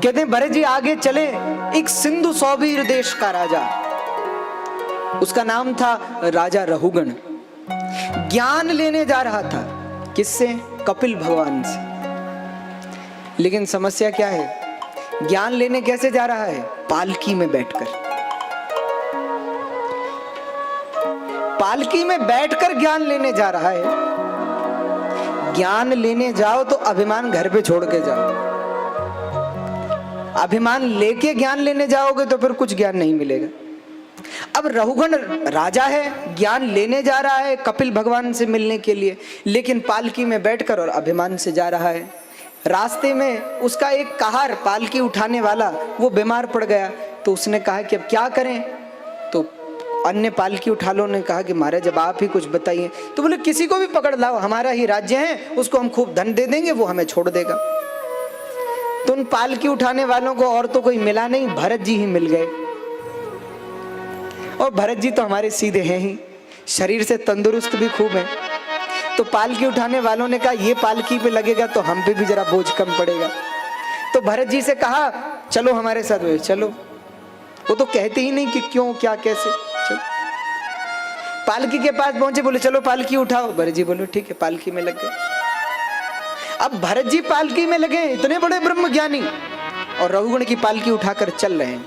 कहते हैं भरत जी आगे चले, एक सिंधु सौबीर देश का राजा, उसका नाम था राजा रहुगण, ज्ञान लेने जा रहा था। किससे? कपिल भगवान से। लेकिन समस्या क्या है, ज्ञान लेने कैसे जा रहा है? पालकी में बैठकर। पालकी में बैठकर ज्ञान लेने जा रहा है। ज्ञान लेने जाओ तो अभिमान घर पे छोड़ के जाओ। अभिमान लेके ज्ञान लेने जाओगे तो फिर कुछ ज्ञान नहीं मिलेगा। अब रहुगण राजा है, ज्ञान लेने जा रहा है कपिल भगवान से मिलने के लिए, लेकिन पालकी में बैठकर और अभिमान से जा रहा है। रास्ते में उसका एक कहार, पालकी उठाने वाला, वो बीमार पड़ गया। तो उसने कहा कि अब क्या करें? तो अन्य पालकी उठा लो ने कहा कि महाराज जब आप ही कुछ बताइए। तो बोले किसी को भी पकड़ लाओ, हमारा ही राज्य है, उसको हम खूब धन दे देंगे, वो हमें छोड़ देगा। तो उन पालकी उठाने वालों को और तो कोई मिला नहीं, भरत जी ही मिल गए। और भरत जी तो हमारे सीधे हैं ही, शरीर से तंदुरुस्त भी खूब हैं। तो पालकी उठाने वालों ने कहा ये पालकी पे लगेगा तो हम पे भी जरा बोझ कम पड़ेगा। तो भरत जी से कहा चलो हमारे साथ। चलो, वो तो कहते ही नहीं कि क्यों, क्या, कैसे। चलो पालकी के पास पहुंचे, बोले चलो पालकी उठाओ। भरत जी बोले ठीक है, पालकी में लग गए। अब भरत जी पालकी में लगे, इतने बड़े ब्रह्म ज्ञानी, और रघुगण की पालकी उठाकर चल रहे हैं।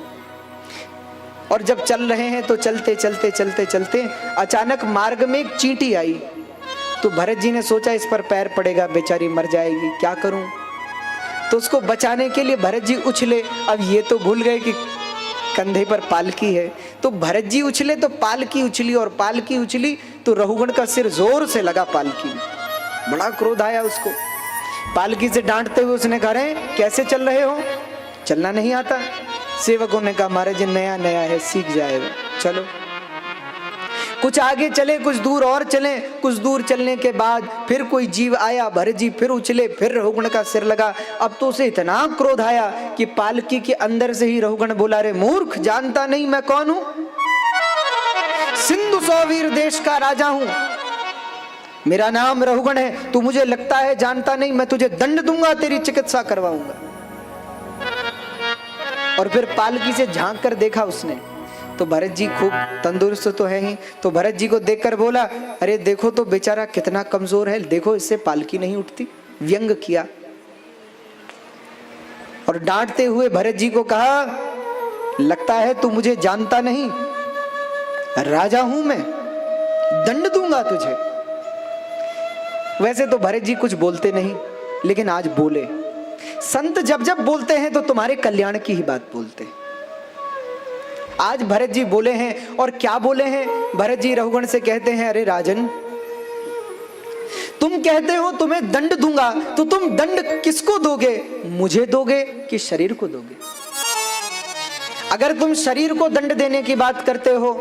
और जब चल रहे हैं तो चलते चलते चलते चलते अचानक मार्ग में एक चींटी आई। तो भरत जी ने सोचा इस पर पैर पड़ेगा, बेचारी मर जाएगी, क्या करूं? तो उसको बचाने के लिए भरत जी उछले। अब ये तो भूल गए कि कंधे पर पालकी है। तो भरत जी उछले तो पालकी उछली, और पालकी उछली तो रघुगण का सिर जोर से लगा पालकी में। बड़ा क्रोध आया उसको। पालकी से डांटते हुए उसने कहा रे कैसे चल रहे हो, चलना नहीं आता? सेवकों ने कहा महाराज नया नया है, सीख जाएगा, चलो। कुछ आगे चले, कुछ दूर और चले। कुछ दूर चलने के बाद फिर कोई जीव आया, भरत जी फिर उछले, फिर रघुगण का सिर लगा। अब तो उसे इतना क्रोध आया कि पालकी के अंदर से ही रघुगण बोला रे मूर्ख, जानता नहीं मैं कौन हूं? सिंधु सौवीर देश का राजा हूं, मेरा नाम रघुगण है। तू मुझे लगता है जानता नहीं, मैं तुझे दंड दूंगा, तेरी चिकित्सा करवाऊंगा। और फिर पालकी से झांक कर देखा उसने, तो भरत जी खूब तंदुरुस्त तो है ही। तो भरत जी को देखकर बोला अरे देखो तो बेचारा कितना कमजोर है, देखो इससे पालकी नहीं उठती। व्यंग किया और डांटते हुए भरत जी को कहा लगता है तू मुझे जानता नहीं, राजा हूं मैं, दंड दूंगा तुझे। वैसे तो भरत जी कुछ बोलते नहीं, लेकिन आज बोले। संत जब जब बोलते हैं तो तुम्हारे कल्याण की ही बात बोलते हैं। आज भरत जी बोले हैं, और क्या बोले हैं? भरत जी रघुगण से कहते हैं अरे राजन, तुम कहते हो तुम्हें दंड दूंगा, तो तुम दंड किसको दोगे? मुझे दोगे कि शरीर को दोगे? अगर तुम शरीर को दंड देने की बात करते हो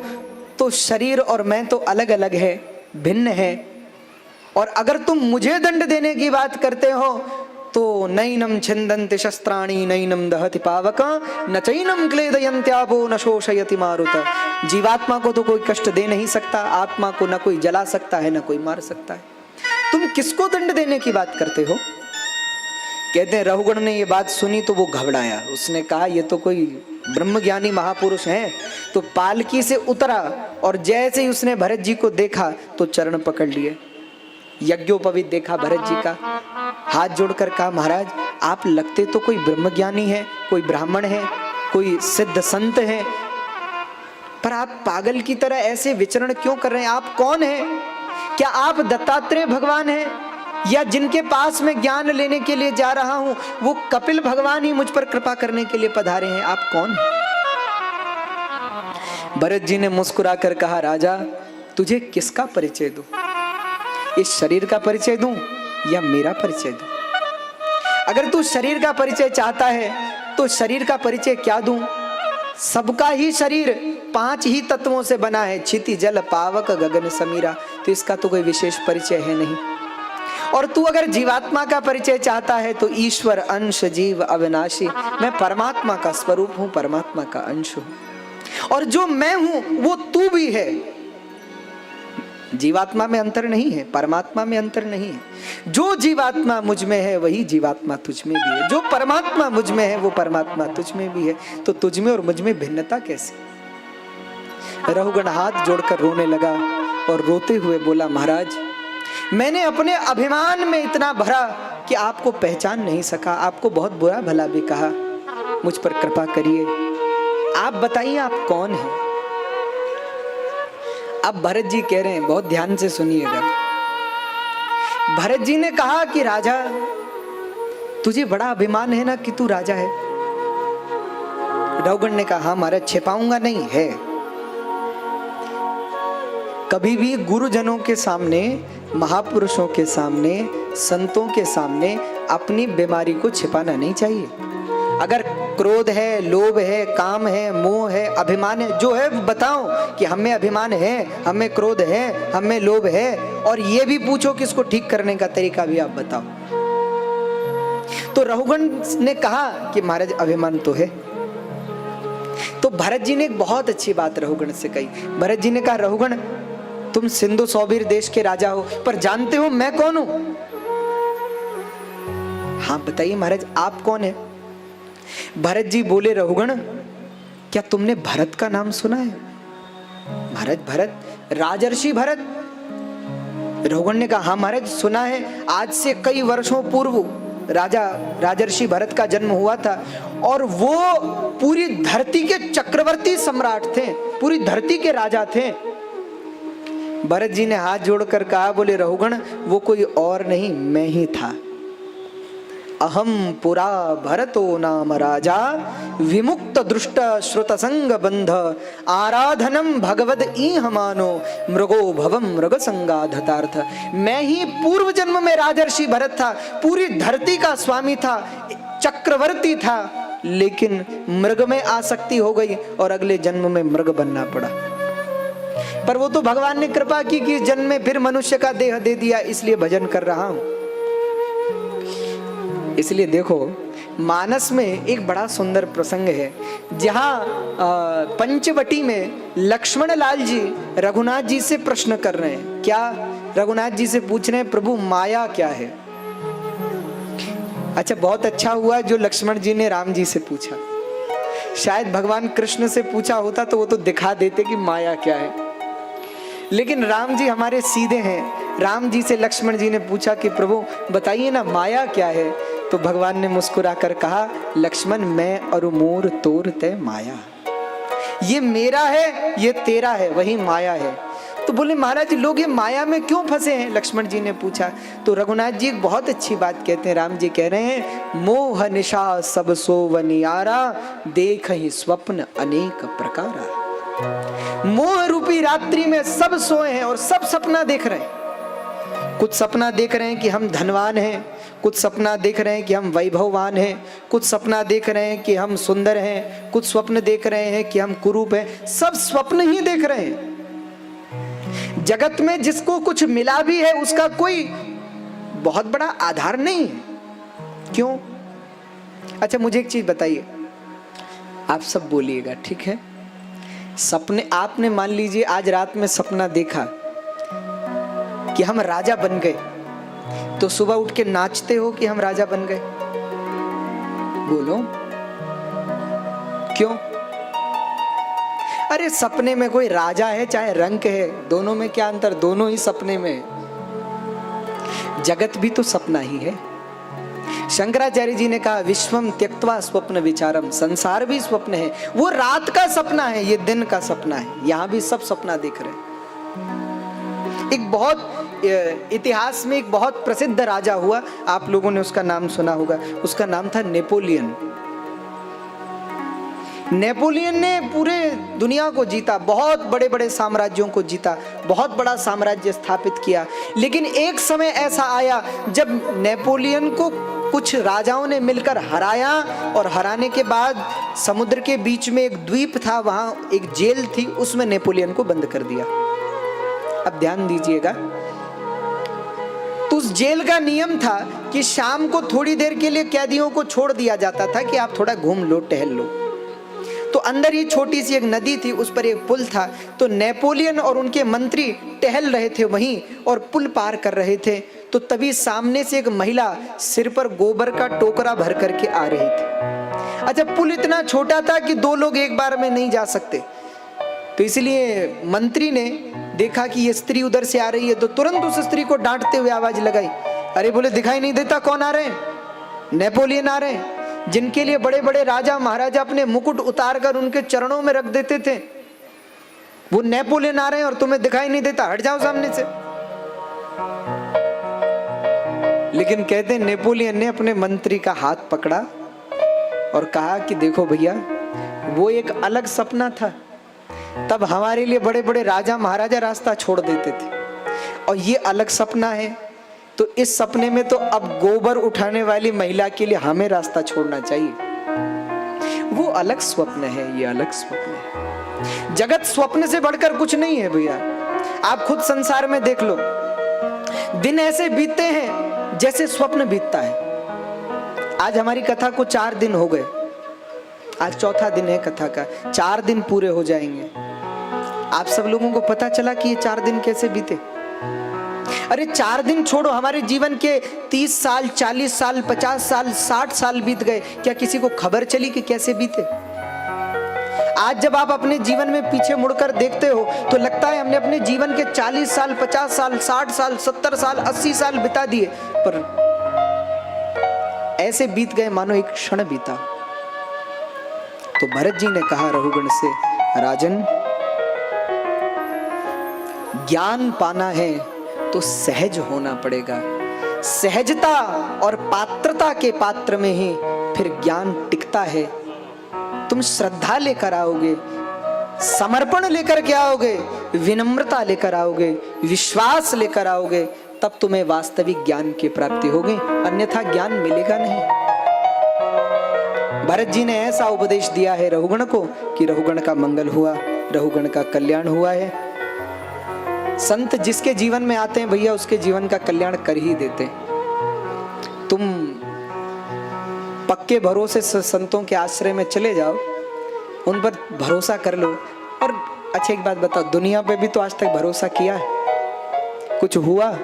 तो शरीर और मैं तो अलग अलग है, भिन्न है। और अगर तुम मुझे दंड देने की बात करते हो तो नैनम छिन्दन्ति शस्त्राणि नैनम दहति पावक न चैनम क्लेदयन्त्यापो न शोषयति मारुत। जीवात्मा को तो कोई कष्ट दे नहीं सकता, आत्मा को न कोई जला सकता है न कोई मार सकता है। तुम किसको दंड देने की बात करते हो? कहते हैं रघुगण ने ये बात सुनी तो वो घबराया। उसने कहा ये तो कोई ब्रह्मज्ञानी महापुरुष हैं। तो पालकी से उतरा और जैसे ही उसने भरत जी को देखा तो चरण पकड़ लिए, यज्ञोपवीत देखा भरत जी का, हाथ जोड़कर कहा महाराज आप लगते तो कोई ब्रह्मज्ञानी है, कोई ब्राह्मण है, कोई सिद्ध संत है, पर आप पागल की तरह ऐसे विचरण क्यों कर रहे हैं? आप कौन हैं? क्या आप दत्तात्रेय भगवान हैं, या जिनके पास मैं ज्ञान लेने के लिए जा रहा हूं वो कपिल भगवान ही मुझ पर कृपा करने के लिए पधारे हैं? आप कौन हैं? भरत जी ने मुस्कुराकर कहा राजा तुझे किसका परिचय दूं? इस शरीर का परिचय दूं या मेरा परिचय दूं? अगर तू शरीर का परिचय चाहता है तो शरीर का परिचय क्या दूं? सबका ही शरीर 5 ही तत्वों से बना है, क्षिति जल पावक गगन समीरा। तो इसका तो कोई विशेष परिचय है नहीं। और तू अगर जीवात्मा का परिचय चाहता है तो ईश्वर अंश जीव अविनाशी, मैं परमात्मा का स्वरूप हूं, परमात्मा का अंश हूं, और जो मैं हूं वो तू भी है। जीवात्मा में अंतर नहीं है, परमात्मा में अंतर नहीं है। जो जीवात्मा मुझ में है वही जीवात्मा तुझ में भी है, जो परमात्मा मुझ में है वो परमात्मा तुझ में भी है। तो तुझ में और मुझ में भिन्नता कैसे? रहुगण हाथ जोड़कर रोने लगा और रोते हुए बोला, महाराज मैंने अपने अभिमान में इतना भरा कि आपको पहचान नहीं सका, आपको बहुत बुरा भला भी कहा, मुझ पर कृपा करिए, आप बताइए आप कौन हैं? अब भरत जी कह रहे हैं, बहुत ध्यान से सुनिएगा। भरत जी ने कहा कि राजा तुझे बड़ा अभिमान है ना कि तू राजा है? रहुगण ने कहा, हाँ महाराज, छिपाऊंगा नहीं है। कभी भी गुरुजनों के सामने, महापुरुषों के सामने, संतों के सामने अपनी बीमारी को छिपाना नहीं चाहिए। अगर क्रोध है, लोभ है, काम है, मोह है, अभिमान है, जो है बताओ कि हमें अभिमान है, हमें क्रोध है, हमें लोभ है, और ये भी पूछो कि इसको ठीक करने का तरीका भी आप बताओ। तो रहुगण ने कहा कि महाराज अभिमान तो है। तो भरत जी ने एक बहुत अच्छी बात रहुगण से कही। भरत जी ने कहा, रहुगण तुम सिंधु सौबीर देश के राजा हो, पर जानते हो मैं कौन हूं? हाँ बताइए महाराज, आप कौन है? भरत जी बोले, रहुगण क्या तुमने भरत का नाम सुना है? महाराज भरत, राजर्षि भरत? रहुगण ने कहा, हाँ महाराज सुना है, आज से कई वर्षों पूर्व राजर्षि भरत का जन्म हुआ था, और वो पूरी धरती के चक्रवर्ती सम्राट थे, पूरी धरती के राजा थे। भरत जी ने हाथ जोड़कर कहा, बोले रहुगण वो कोई और नहीं, मैं ही था। अहम पुरा भरतो नाम राजा, विमुक्त दृष्ट श्रुत संग बंध, आराधनम भगवद ईह मानो, मृगो भवम मृग संगाधतार्थ। मैं ही पूर्व जन्म में राजर्षि भरत था, पूरी धरती का स्वामी था, चक्रवर्ती था, लेकिन मृग में आसक्ति हो गई और अगले जन्म में मृग बनना पड़ा। पर वो तो भगवान ने कृपा की कि इस जन्म में फिर मनुष्य का देह दे दिया, इसलिए भजन कर रहा हूं। इसलिए देखो, मानस में एक बड़ा सुंदर प्रसंग है, जहां पंचवटी में लक्ष्मण लाल जी रघुनाथ जी से प्रश्न कर रहे हैं। क्या? रघुनाथ जी से पूछ रहे हैं, प्रभु माया क्या है? अच्छा, बहुत अच्छा हुआ जो लक्ष्मण जी ने राम जी से पूछा। शायद भगवान कृष्ण से पूछा होता तो वो तो दिखा देते कि माया क्या है, लेकिन राम जी हमारे सीधे हैं। राम जी से लक्ष्मण जी ने पूछा कि प्रभु बताइए ना माया क्या है? तो भगवान ने मुस्कुरा कर कहा, लक्ष्मण मैं और मोर तोर तय माया, ये मेरा है, ये तेरा है, वही माया है। तो बोले महाराज लोग ये माया में क्यों फंसे हैं? लक्ष्मण जी ने पूछा। तो रघुनाथ जी एक बहुत अच्छी बात कहते हैं। राम जी कह रहे हैं, मोह निशा सब सोवनियारा, देख ही स्वप्न अनेक प्रकारा। मोह रूपी रात्रि में सब सोए हैं और सब सपना देख रहे हैं। कुछ सपना देख रहे हैं कि हम धनवान हैं, कुछ सपना देख रहे हैं कि हम वैभववान हैं, कुछ सपना देख रहे हैं कि हम सुंदर हैं, कुछ स्वप्न देख रहे हैं कि हम कुरूप हैं। सब स्वप्न ही देख रहे हैं। जगत में जिसको कुछ मिला भी है उसका कोई बहुत बड़ा आधार नहीं है। क्यों? अच्छा मुझे एक चीज बताइए, आप सब बोलिएगा, ठीक है? सपने, आपने मान लीजिए आज रात में सपना देखा कि हम राजा बन गए, तो सुबह उठ के नाचते हो कि हम राजा बन गए? बोलो क्यों? अरे सपने में कोई राजा है चाहे रंक है, दोनों में क्या अंतर? दोनों ही सपने में। जगत भी तो सपना ही है। शंकराचार्य जी ने कहा, विश्वम त्यक्त्वा स्वप्न विचारम, संसार भी स्वप्न है। वो रात का सपना है, ये दिन का सपना है। यहां भी सब सपना देख रहे हैं। एक बहुत इतिहास में एक बहुत प्रसिद्ध राजा हुआ, आप लोगों ने उसका नाम सुना होगा, उसका नाम था नेपोलियन। नेपोलियन ने पूरे दुनिया को जीता, बहुत बड़े बड़े साम्राज्यों को जीता, बहुत बड़ा साम्राज्य स्थापित किया। लेकिन एक समय ऐसा आया जब नेपोलियन को कुछ राजाओं ने मिलकर हराया, और हराने के बाद समुद्र के बीच में एक द्वीप था, वहां एक जेल थी, उसमें नेपोलियन को बंद कर दिया। अब ध्यान दीजिएगा, तो उस जेल का नियम था कि शाम को थोड़ी देर के लिए कैदियों को छोड़ दिया जाता था कि आप थोड़ा घूम लो, टहल लो। तो अंदर ही छोटी सी एक नदी थी, उस पर एक पुल था। तो नेपोलियन और उनके मंत्री टहल रहे थे वहीं और पुल पार कर रहे थे। तो तभी सामने से एक महिला सिर पर गोबर का टोकरा भर करके आ रही थी। अच्छा, पुल इतना छोटा था कि 2 लोग एक बार में नहीं जा सकते, तो इसलिए मंत्री ने देखा कि ये स्त्री उधर से आ रही है, तो तुरंत उस स्त्री को डांटते हुए आवाज लगाई। अरे बोले, दिखाई नहीं देता कौन आ रहे हैं? नेपोलियन आ रहे हैं, जिनके लिए बड़े बड़े राजा महाराजा अपने मुकुट उतार कर उनके चरणों में रख देते थे, वो नेपोलियन आ रहे हैं और तुम्हें दिखाई नहीं देता, हट जाओ सामने से। लेकिन कहते हैं नेपोलियन ने अपने मंत्री का हाथ पकड़ा और कहा कि देखो भैया, वो एक अलग सपना था। तब हमारे लिए बड़े बड़े राजा महाराजा रास्ता छोड़ देते थे, और ये अलग सपना है। तो इस सपने में तो अब गोबर उठाने वाली महिला के लिए हमें रास्ता छोड़ना चाहिए। वो अलग स्वप्न है, ये अलग स्वप्न है। जगत स्वप्न से बढ़कर कुछ नहीं है भैया। आप खुद संसार में देख लो, दिन ऐसे बीतते हैं जैसे स्वप्न बीतता है। आज हमारी कथा को 4 दिन हो गए, आज चौथा दिन है कथा का, 4 दिन पूरे हो जाएंगे। आप सब लोगों को पता चला कि ये 4 दिन कैसे बीते? अरे 4 दिन छोड़ो, हमारे जीवन के 30 साल, 40 साल, 50 साल, 60 साल बीत गए, क्या किसी को खबर चली कि कैसे बीते? आज जब आप अपने जीवन में पीछे मुड़कर देखते हो तो लगता है हमने अपने जीवन के 40 साल, 50 साल, 60 साल, 70 साल, 80 साल बिता दिए, पर ऐसे बीत गए मानो एक क्षण बीता। तो भरत जी ने कहा रघुगण से, राजन, ज्ञान पाना है तो सहज होना पड़ेगा। सहजता और पात्रता के पात्र में ही फिर ज्ञान टिकता है। तुम श्रद्धा लेकर आओगे, समर्पण लेकर के आओगे, विनम्रता लेकर आओगे, विश्वास लेकर आओगे, तब तुम्हें वास्तविक ज्ञान की प्राप्ति होगी, अन्यथा ज्ञान मिलेगा नहीं। भरत जी ने ऐसा उपदेश दिया है रघुगण को कि रघुगण का मंगल हुआ, रघुगण का कल्याण हुआ है। संत जिसके जीवन में आते हैं भैया, उसके जीवन का कल्याण कर ही देते। तुम पक्के भरोसे से संतों के आश्रय में चले जाओ, उन पर भरोसा कर लो। और अच्छा एक बात बताओ, दुनिया पे भी तो आज तक भरोसा किया है? कुछ हुआ?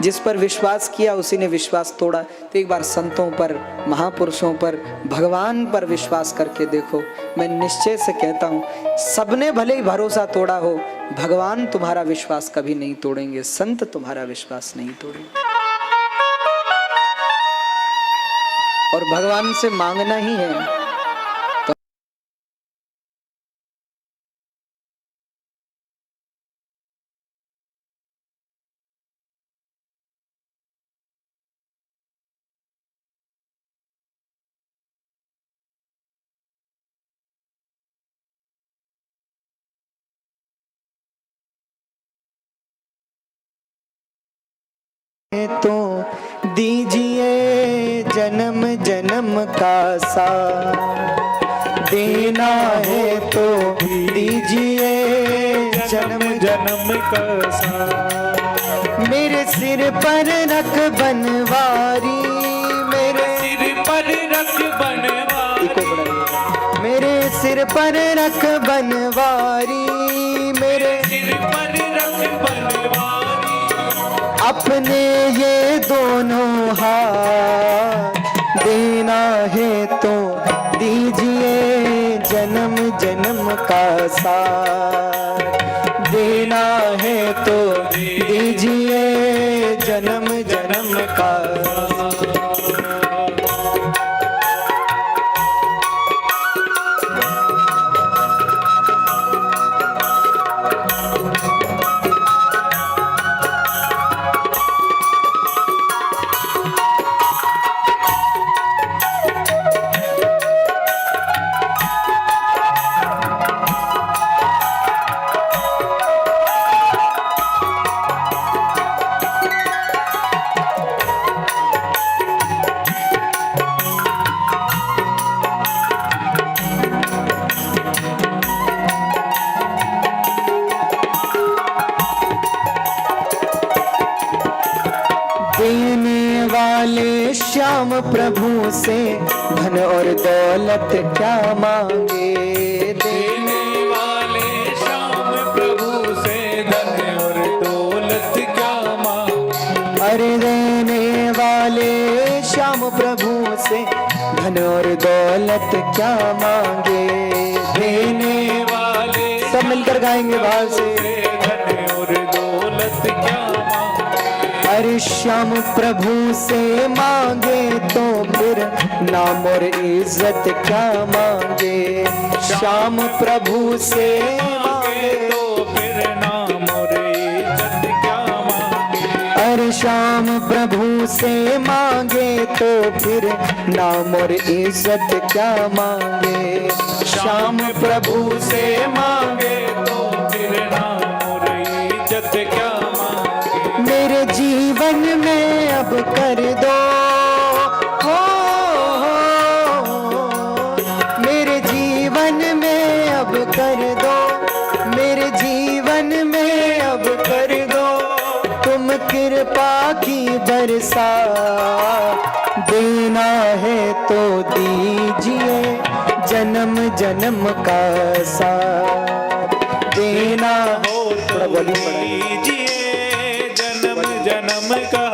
जिस पर विश्वास किया उसी ने विश्वास तोड़ा। तो एक बार संतों पर, महापुरुषों पर, भगवान पर विश्वास करके देखो। मैं निश्चय से कहता हूं, सबने भले ही भरोसा तोड़ा हो, भगवान तुम्हारा विश्वास कभी नहीं तोड़ेंगे, संत तुम्हारा विश्वास नहीं तोड़ेंगे। और भगवान से मांगना ही है तो दीजिए जन्म जन्म का साथ, देना है तो दीजिए जन्म जन्म का साथ। मेरे सिर पर रख बनवारी, मेरे सिर पर रख बनवारी, मेरे सिर पर रख बनवारी, मेरे सिर पर रख बनवारी। अपने ये दोनों हाथ, देना है तो दीजिए जन्म जन्म का साथ, देना है तो दीजिए जन्म जन्म का। से धन और दौलत क्या मांगे। देने वाले श्याम प्रभु से धन और दौलत क्या मांगे। अरे देने वाले श्याम प्रभु से धन और दौलत क्या मांगे। देने वाले सब मिलकर गाएंगे भाव से। धन और दौलत क्या मांगे। अरे श्याम प्रभु से मांगे तो फिर नाम और इज्जत क्या मांगे। श्याम प्रभु से मांगे तो फिर नाम और इज्जत क्या मांगे। अरे श्याम प्रभु से मांगे तो फिर नाम और इज्जत क्या मांगे। श्याम प्रभु से मांगे तो फिर नाम और इज्जत क्या मांगे। मेरे जीवन में अब कर दो हो, मेरे जीवन में अब कर दो, मेरे जीवन में अब कर दो तुम कृपा की बरसा। देना है तो दीजिए जन्म जन्म का साथ। देना हो थोड़ा तो वॉल्यूम बढ़ाइए। दीजिए जन्म जन्म का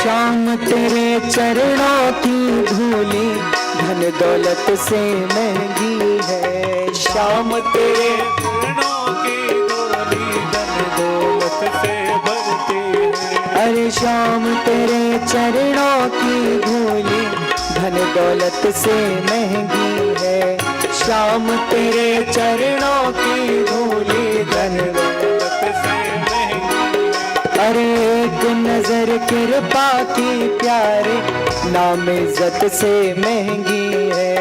श्याम तेरे चरणों की धूली धन दौलत से महंगी है। श्याम तेरे चरणों की डोली धन दौलत से भरती है। अरे श्याम तेरे चरणों की धूली धन दौलत से महंगी है। श्याम तेरे चरणों की धूली धन दौलत से महंगी। अरे एक नजर कृपा की प्यारे नाम इज्जत से महंगी है।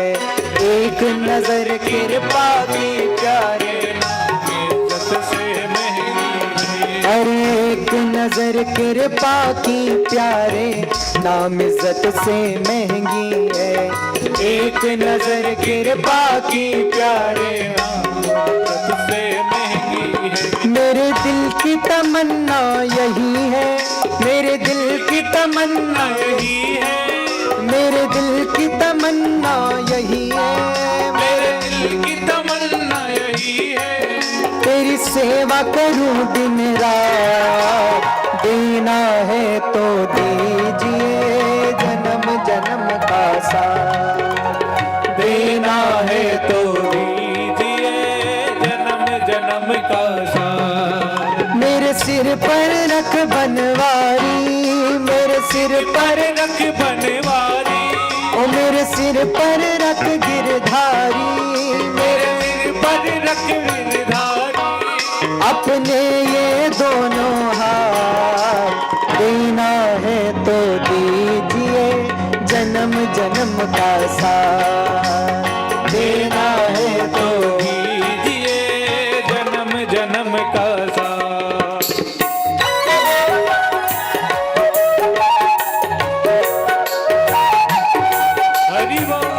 एक नजर कृपा की प्यारे इज्जत से महंगी। अरे एक नजर कृपा की प्यारे नाम इज्जत से महंगी है। एक नजर कृपा की प्यारे इज्जत से महंगी है। मेरे दिल की तमन्ना यही है, मेरे दिल की तमन्ना यही है, मेरे दिल की तमन्ना यही है। मेरे दिल की तमन्ना यही है। तेरी सेवा करूं दिन रात। देना है तो दीजिए जन्म जन्म का साथ। देना है तो दीजिए जन्म जन्म का साथ। मेरे सिर पर रख बनवारी, मेरे सिर पर रख बनवारी, ओ मेरे सिर पर रख गिरधारी, मेरे सिर पर रख गिरधारी। अपने ये दोनों हाथ। देना है तो दीजिए जन्म जन्म का साथ। देना है तो दीजिए जन्म जन्म का साथ। हरि बोल।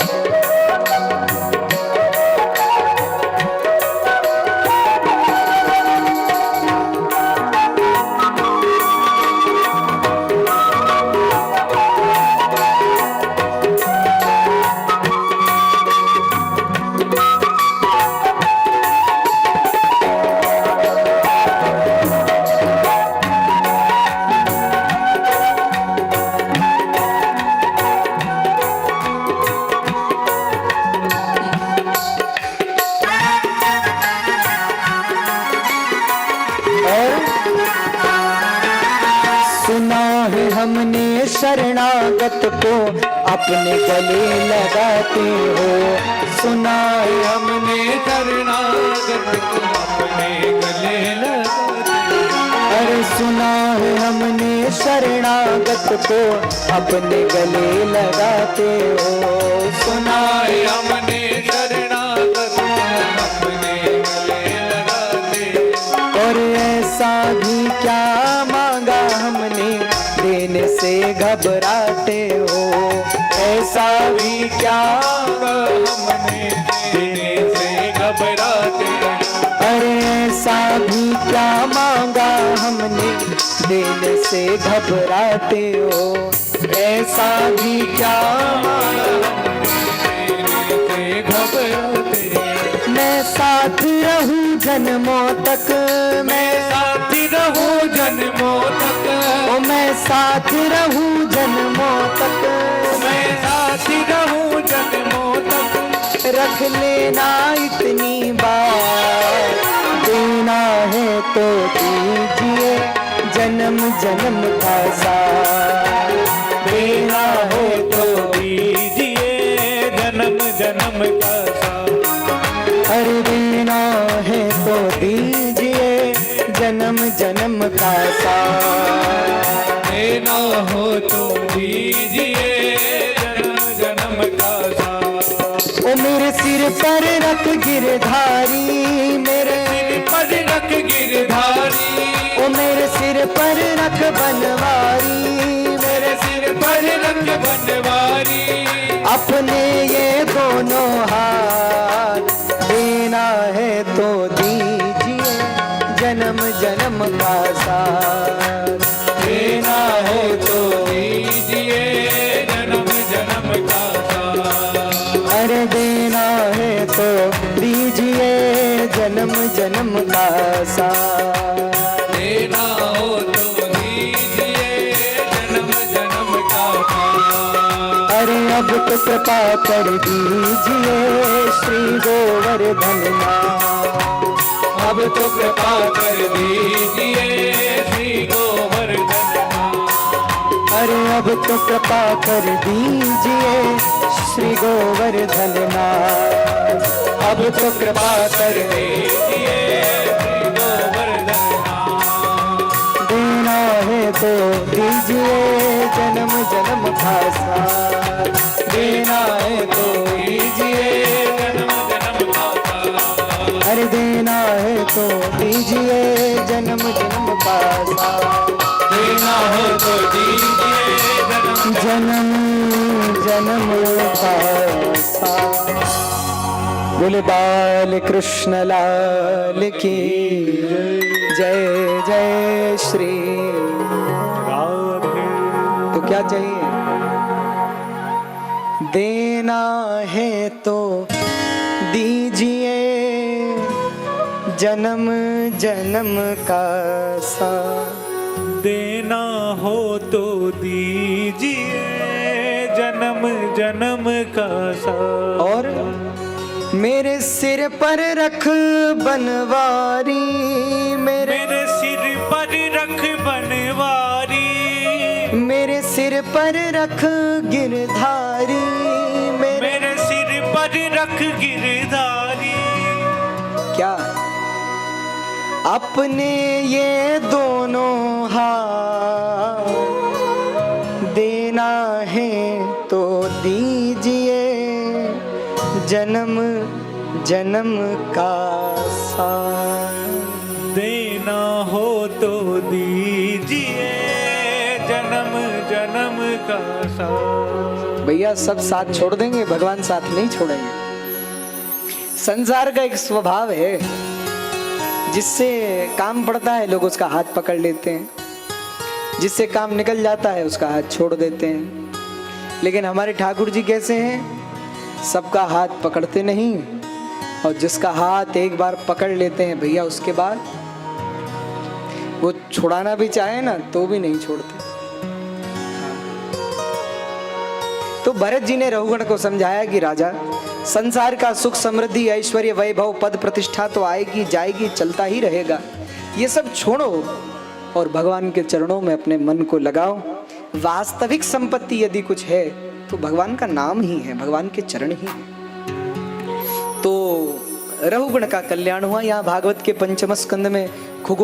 सुना है हमने शरणागत को अपने गले लगाते हो। सुना है हमने शरणागत को अपने गले लगाते अरे सुना है हमने शरणागत को अपने गले लगाते हो। सुना है हमने शरणागत को अपने गले लगाते और ऐसा भी क्या मांगा हमने देने से घबराते हो। ऐसा भी क्या हमने देने से घबराते अरे ऐसा भी क्या मांगा हमने देने से घबराते हो। ऐसा भी क्या मांगा देने से घबराते मैं साथ रहूं जन्मों तक। मैं साथी रहूं जन्मों तक ओ मैं साथ रहूं जन्मों तक। मैं साथी रहूं जन्मों तक रख लेना इतनी बात देना है तो दीजिए जन्म जन्म का साथ। देना है तो दीजिए जन्म जन्म का साथ अरे देना है तो दीजिए जन्म जन्म का साथ। देना हो तो दीजिए जन्म जन्म का साथ ओ मेरे सिर पर रख गिरधारी मेरे पर रख गिरधारी ओ मेरे सिर पर रख बनवारी मेरे सिर पर रख बनवारी अपने ये दोनों हाथ देना है तो दीजिए जन्म जन्म का साथ। देना है तो दीजिए जन्म जन्म का साथ अरे देना है तो दीजिए जन्म जन्म का साथ। देना हो तो दीजिए जन्म जन्म का साथ अरे अब तो कृपा कर दीजिए श्री गोवर्धन नाथ। अब तो कृपा कर दीजिए श्री गोवर्धन अरे अब तो कृपा कर दीजिए श्री गोवर्धन नाथ। अब तो कृपा कर दीजिए श्री गोवर्धन देना है तो दीजिए जन्म जन्म का साथ। देना है तो दीजिए जन्म जन्म का साथ अरे देना है तो दीजिए जन्म जन्म का साथ। देना हो तो दीजिए जन्म जन्म जन्म का साथ। बोले बाल कृष्ण लाल की जय जय श्री राधे तो क्या चाहिए देना है तो दीजिए जन्म जन्म का साथ। देना हो तो दीजिए जन्म जन्म का साथ और मेरे सिर पर रख बनवारी मेरे मेरे सिर पर रख बनवारी मेरे सिर पर रख गिरधारी मेरे सिर पर रख गिरधारी क्या अपने ये दोनों हाथ देना है तो दीजिए जन्म जन्म का साथ। देना हो तो दीजिए जन्म जन्म का साथ भैया सब साथ छोड़ देंगे भगवान साथ नहीं छोड़ेंगे। संसार का एक स्वभाव है जिससे काम पड़ता है लोग उसका हाथ पकड़ लेते हैं, जिससे काम निकल जाता है उसका हाथ छोड़ देते हैं। लेकिन हमारे ठाकुर जी कैसे हैं, सबका हाथ पकड़ते नहीं और जिसका हाथ एक बार पकड़ लेते हैं भैया उसके बाद वो छुड़ाना भी चाहे ना तो भी नहीं छोड़ते। तो भरत जी ने रघुगण को समझाया कि राजा संसार का सुख समृद्धि ऐश्वर्य वैभव पद प्रतिष्ठा तो आएगी जाएगी चलता ही रहेगा, ये सब छोड़ो और भगवान के चरणों में अपने मन को लगाओ। वास्तविक संपत्ति यदि कुछ है तो भगवान का नाम ही है, भगवान के चरण ही है। तो रहुगुण का कल्याण हुआ। यहाँ भागवत के पंचम स्कंद में खगोल